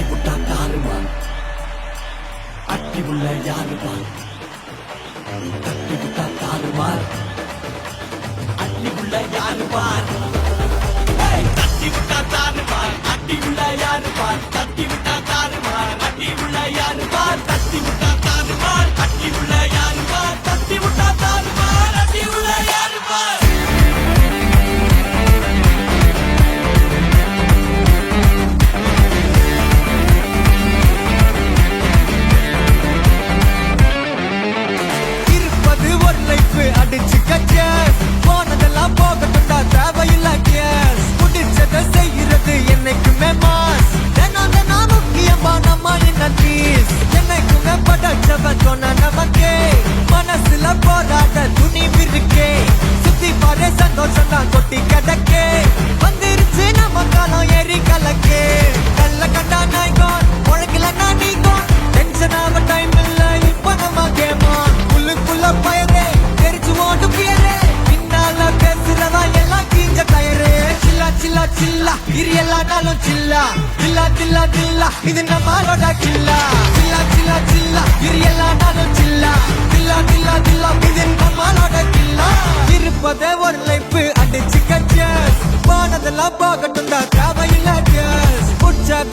தட்டி விட்டா தாறுமாறு அட்டி உள்ள யாரு பார் தட்டி விட்டா தாறுமாறு அட்டி உள்ள யாரு பார் தட்டி விட்டா தாறுமாறு அட்டி உள்ள யாரு பார் தட்டி விட்டா தாறுமாறு அட்டி உள்ள யாரு பார் தட்டி விட்டா தாறுமாறு அட்டி உள்ள யாரு பார் தட்டி விட்டா தாறுமாறு அட்டி உள்ள யாரு பார் அடிச்சு கச்சேஸ் போனதெல்லாம் போகட்டும்டா தேவையில்ல கேஸ் முடிச்சதை செய்யறது என்னைக்குமே மாஸ் தினம் தினம் முக்கியமா நம்ம என்ன பீஸ் என்னைக்குமே படைச்சவன் சொன்ன நமக்கே மனசுல போராட துணிவு இருக்கே சுத்தி பாரு சந்தோஷம் தான் கொட்டி கிடக்கே வந்துருச்சு நம்ம காலம் ஏறி கலக்கே கல்ல கண்டா நாய்கோன் உழைக்கலன்னா நீங்கோன் டென்ஷன் ஆக டைம் இல்ல இப்ப நம்ம கேமா உள்ளுக்குள்ள பயரே பின்னால பேசுறவா எல்லாம் கீஞ்ச டயரு சில்லா சில்லா சில்லா இது எல்லானாலும் சில்லா சில்லா சில்லா சில்லா இது நம்மளோட கில்லா சில்லா சில்லா சில்லா இது எல்லானாலும் சில்லா சில்லா சில்லா சில்லா இது நம்மளோட கில்லா இருப்பதே ஒரு லைஃப் அடிச்சு கச்சேஸ் போனதெல்லாம் போகட்டும் தான் தேவையில்ல கேஸ் உற்சாக